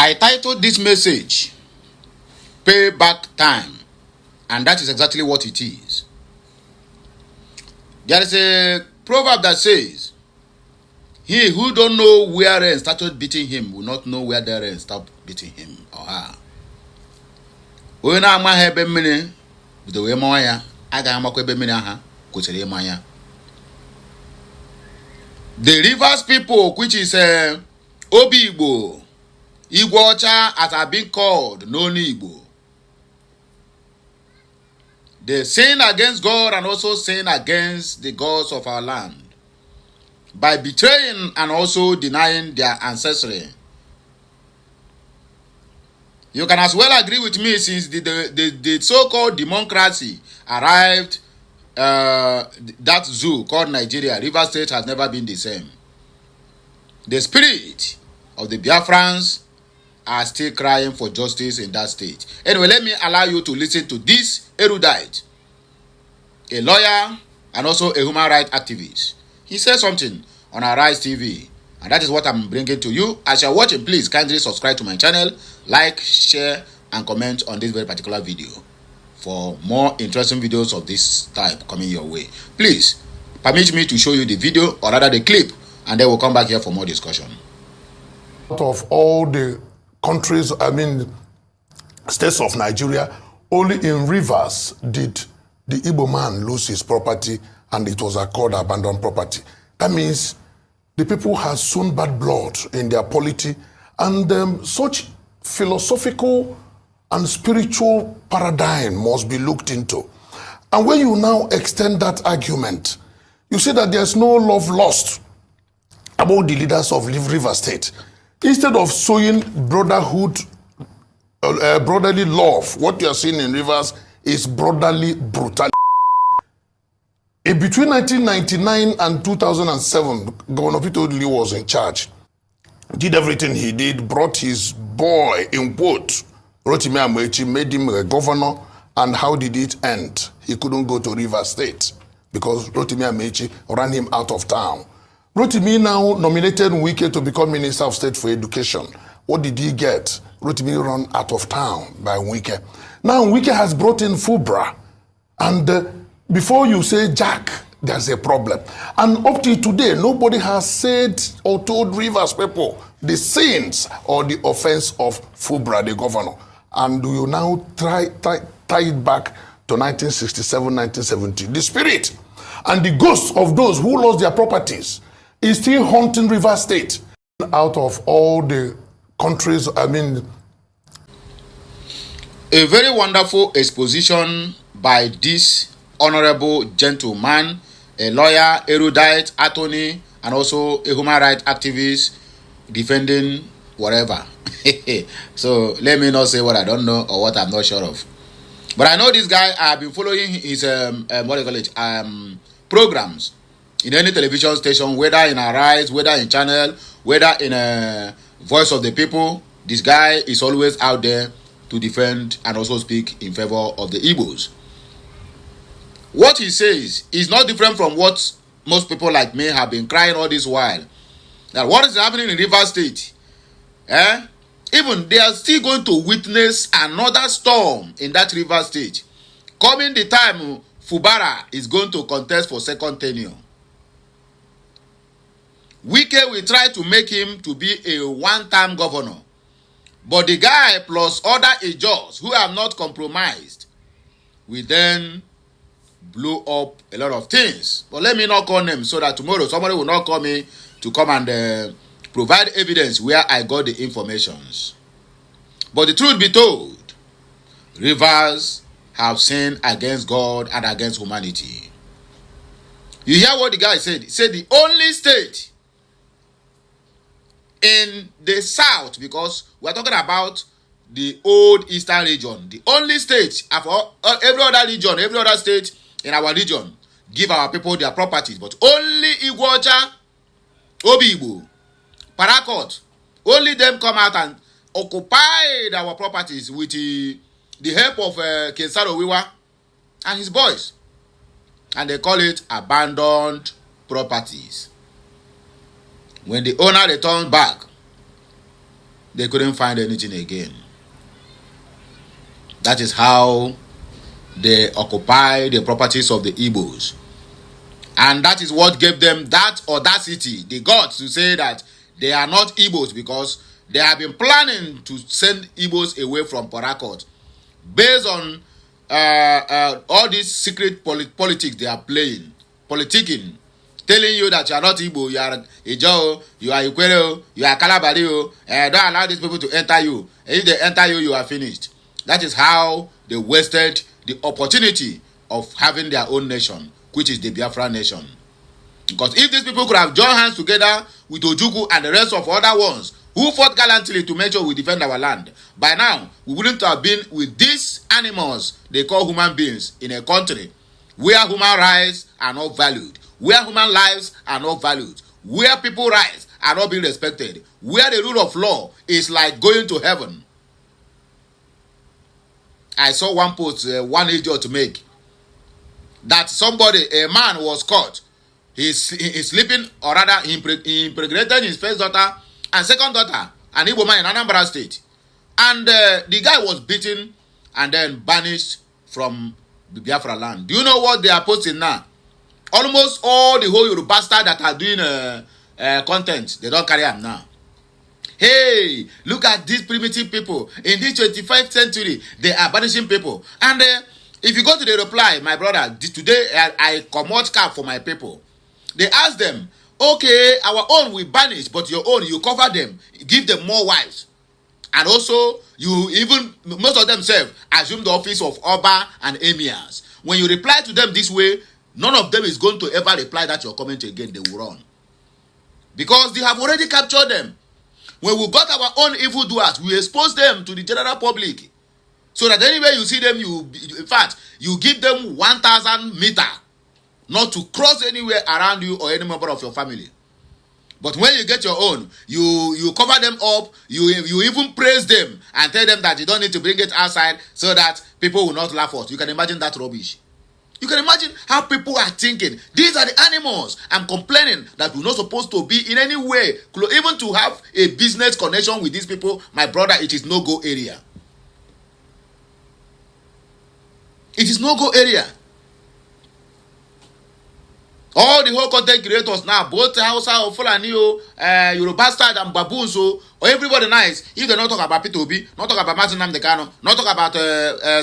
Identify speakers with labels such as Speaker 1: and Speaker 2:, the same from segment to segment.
Speaker 1: I titled this message, Payback Time. And that is exactly what it is. There is a proverb that says, he who don't know where rain started beating him will not know where the rain stopped beating him or her. Onye na-amaghị ebe mmiri bido wee mawa ya, agaghị amakwa ebe mmiri aha kwụsịrị ịma ya. The Rivers people, which is Obi Igbo, Igweocha, as have been called, Noni Igbo. They sin against God and also sin against the gods of our land by betraying and also denying their ancestry. You can as well agree with me, since the so-called democracy arrived, that zoo called Nigeria, River State has never been the same. The spirit of the Biafrans are still crying for justice in that state. Anyway, let me allow you to listen to this erudite, a lawyer and also a human rights activist. He said something on Arise TV, and that is what I'm bringing to you. As you're watching, please kindly subscribe to my channel, like, share, and comment on this very particular video for more interesting videos of this type coming your way. Please permit me to show you the video, or rather the clip, and then we'll come back here for more discussion.
Speaker 2: Out of all the countries, states of Nigeria, only in Rivers did the Igbo man lose his property, and it was called abandoned property. That means the people have sown bad blood in their polity, and such philosophical and spiritual paradigm must be looked into. And when you now extend that argument, you see that there's no love lost about the leaders of River State. Instead of sowing brotherhood, brotherly love, what you are seeing in Rivers is brotherly brutality. Between 1999 and 2007, Governor Peter Odili was in charge. Did everything he did, brought his boy in quote, Rotimi Amaechi, made him a governor, and how did it end? He couldn't go to River State because Rotimi Amaechi ran him out of town. Rotimi now nominated Wike to become Minister of State for Education. What did he get? Rotimi run out of town by Wike. Now Wike has brought in Fubra, and before you say Jack, there's a problem. And up to today, nobody has said or told Rivers people the sins or the offense of Fubra, the governor. And you now tie it back to 1967, 1970. The spirit and the ghosts of those who lost their properties is still haunting River State. Out of all the countries, a
Speaker 1: very wonderful exposition by this honorable gentleman, a lawyer, erudite, attorney, and also a human rights activist defending whatever. So let me not say what I don't know or what I'm not sure of. But I know this guy. I've been following his programs in any television station, whether in Arise, whether in Channel, whether in Voice of the People. This guy is always out there to defend and also speak in favor of the Igbos. What he says is not different from what most people like me have been crying all this while. That what is happening in River State? Even they are still going to witness another storm in that River State. Coming the time Fubara is going to contest for second tenure. Wike will try to make him to be a one-time governor. But the guy plus other adjusters who have not compromised will then blow up a lot of things. But let me not call them so that tomorrow somebody will not call me to come and provide evidence where I got the informations. But the truth be told, Rivers have sinned against God and against humanity. You hear what the guy said? He said the only state in the south, because we are talking about the old eastern region, the only state of every other region, every other state in our region give our people their properties, but only Igweocha, Obi Igbo, Parakot, only them come out and occupied our properties with the help of Kensaro Wiwa and his boys, and they call it abandoned properties. When the owner returned back, they couldn't find anything again. That is how they occupy the properties of the Igbos. And that is what gave them that audacity, the guts to say that they are not Igbos, because they have been planning to send Igbos away from Port Harcourt based on all these secret politics they are playing, politicking, telling you that you are not Igbo, you are Ijo, you are Igweocha, you are Kalabari, don't allow these people to enter you. And if they enter you, you are finished. That is how they wasted the opportunity of having their own nation, which is the Biafran nation. Because if these people could have joined hands together with Ojukwu and the rest of other ones who fought gallantly to make sure we defend our land, by now we wouldn't have been with these animals they call human beings in a country where human rights are not valued, where human lives are not valued, where people's rights are not being respected, where the rule of law is like going to heaven. I saw one post one idiot to make that somebody, a man was caught. He's sleeping, or rather he impregnated his first daughter and second daughter, an Igbo man in Anambra State. And the guy was beaten and then banished from the Biafra land. Do you know what they are posting now? Almost all the whole Yoruba bastard that are doing content, they don't carry them now. Hey, look at these primitive people. In this 25th century, they are banishing people. And if you go to the reply, my brother, today I commot cap for my people. They ask them, okay, our own we banish, but your own, you cover them, give them more wives. And also, you even, most of them assume the office of Oba and Emirs. When you reply to them this way, none of them is going to ever reply that your comment again, they will run. Because they have already captured them. When we got our own evildoers, we expose them to the general public. So that anywhere you see them, in fact, you give them 1,000 meter not to cross anywhere around you or any member of your family. But when you get your own, you cover them up, you even praise them and tell them that you don't need to bring it outside so that people will not laugh at us. You can imagine that rubbish. You can imagine how people are thinking. These are the animals. I'm complaining that we're not supposed to be in any way, even to have a business connection with these people. My brother, it is no-go area. It is no-go area. All the whole content creators now, both Hausa or Fulani, Yoruba Bastard and Baboons, or everybody nice. If they not talk about P2B, not talk about Martin Namdekano, not talk about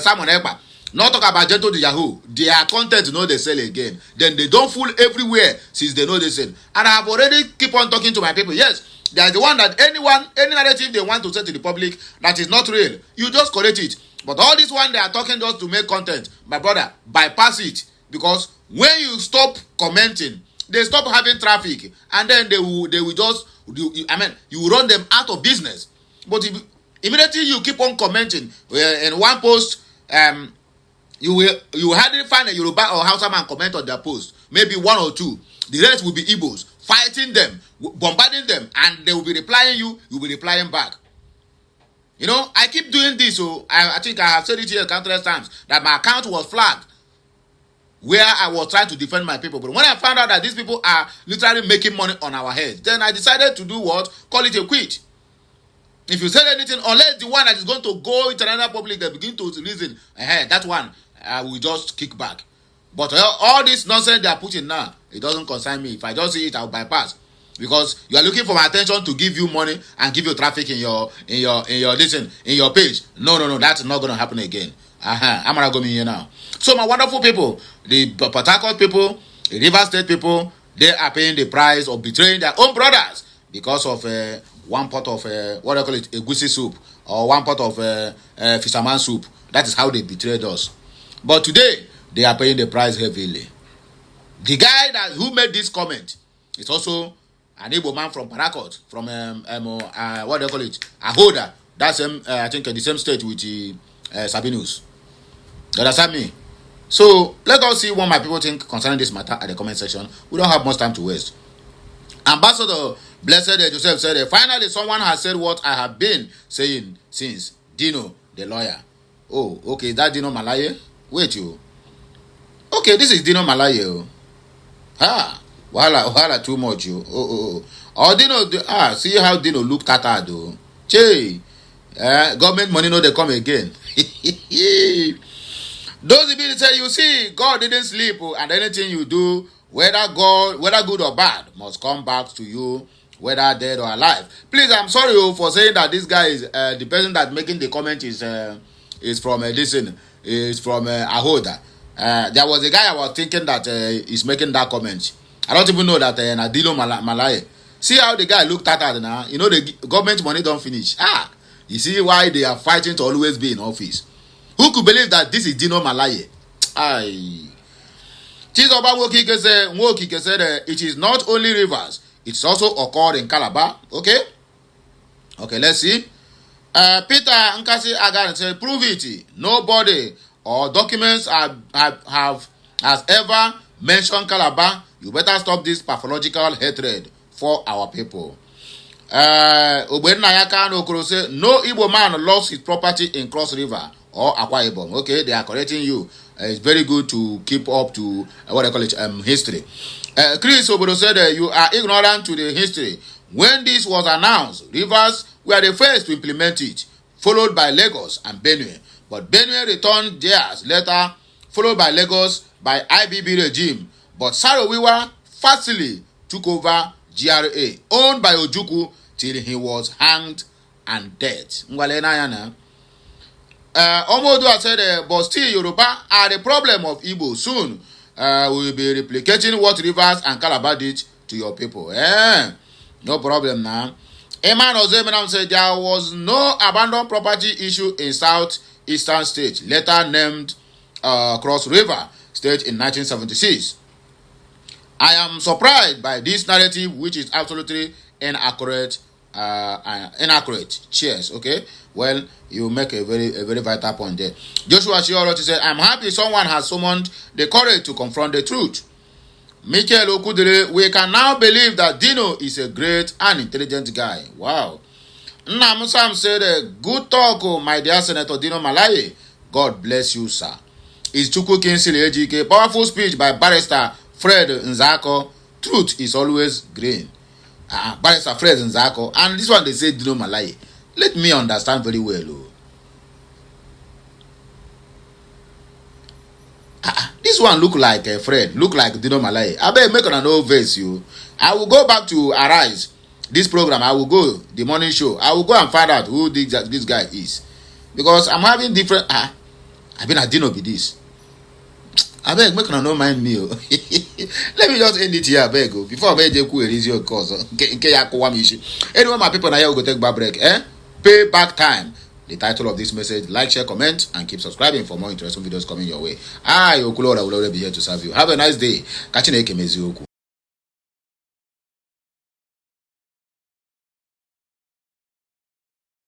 Speaker 1: Simon Ekpa, not talk about Gento the Yahoo, their content know they sell again. Then they don't fool everywhere since they know they sell. And I have already keep on talking to my people. Yes, they are the one that any narrative they want to say to the public that is not real, you just correct it. But all this one they are talking just to make content, my brother, bypass it. Because when you stop commenting, they stop having traffic, and then they will just, you run them out of business. But if immediately you keep on commenting in one post, you will hardly find a Yoruba or Hausa man comment on their post. Maybe one or two. The rest will be Igbos fighting them, bombarding them, and they will be replying you will be replying back. You know, I keep doing this, so I think I have said it here countless times that my account was flagged where I was trying to defend my people. But when I found out that these people are literally making money on our heads, then I decided to do what? Call it a quit. If you say anything, unless the one that is going to go into another public, they begin to reason, that one, I will just kick back. But all this nonsense they are putting now, it doesn't concern me. If I just see it, I'll bypass. Because you are looking for my attention to give you money and give you traffic in your page. No, that's not going to happen again. I'm gonna go in here now. So my wonderful people, the Port Harcourt people, the River State people, they are paying the price of betraying their own brothers because of one pot of what do I call it, egusi soup, or one pot of fisherman soup. That is how they betrayed us. But today they are paying the price heavily. The guy who made this comment is also an Igbo man from Port Harcourt, from what do they call it, Ahoda. That's I think the same state with Sabinus. You understand me? So let us see what my people think concerning this matter at the comment section. We don't have much time to waste. Ambassador Blessed Joseph said, finally someone has said what I have been saying since. Dino, the lawyer. Oh, okay, that Dino Malaye? Wait, you. Okay, this is Dino Malaye. Wahala too much, you. Oh. Dino, see how Dino looked tattered, though. Che, government money no they come again. Those people say, you see, God didn't sleep, and anything you do, whether good or bad, must come back to you, whether dead or alive. Please, I'm sorry for saying that this guy is the person that making the comment is from is from Ahoda. There was a guy I was thinking that is making that comment. I don't even know that Nadilo Malaye. See how the guy looked at it now. You know the government money don't finish. You see why they are fighting to always be in office. Who could believe that this is Dino Malaye? Chizoba Nwokike said it is not only rivers, it's also occurred in Calabar. Okay, let's see. Peter Nkasi Agan said, prove it. Nobody or documents has ever mentioned Calabar. You better stop this pathological hatred for our people. Obenayaka Okoro said, no Igbo man lost his property in Cross River or Akwa Ibom. Okay, they are correcting you. It's very good to keep up to what I call it history. Chris Obodo said you are ignorant to the history. When this was announced, Rivers were the first to implement it, followed by Lagos and Benue. But Benue returned theirs later, followed by Lagos by IBB regime. But Sarowiwa fastly took over GRA, owned by Ojukwu, till he was hanged and dead. Omodua said, but still Yoruba are the problem of Igbo. Soon we will be replicating what Rivers and Calabar did to your people. No problem now. Eman Ozemenam said there was no abandoned property issue in southeastern state, later named Cross River State in 1976. I am surprised by this narrative, which is absolutely inaccurate. Cheers. Okay. Well, you make a very vital point there. Joshua Shioroti said, I'm happy someone has summoned the courage to confront the truth. Michael Okudere, we can now believe that Dino is a great and intelligent guy. Wow. Namusam said, good talk, my dear Senator Dino Malaye. God bless you, sir. Is Chukwu Kinsley Ejike. Powerful speech by Barrister Fred Nzako. Truth is always green. Barrister Fred Nzako. And this one they say Dino Malaye. Let me understand very well. This one look like Fred. Look like Dino Malaye. I better make an old verse, you. I will go back to Arise. This program, I will go. The morning show. I will go and find out who this guy is. Because I'm having different... I've been at Dino be this. I beg, make no mind me. Let me just end it here, beg. Before I make the queries your cause. Anyway, my people, now here we go take back break. Pay back time. The title of this message, like, share, comment, and keep subscribing for more interesting videos coming your way. I, Okulora, will already be here to serve you. Have a nice day. Catch you next time.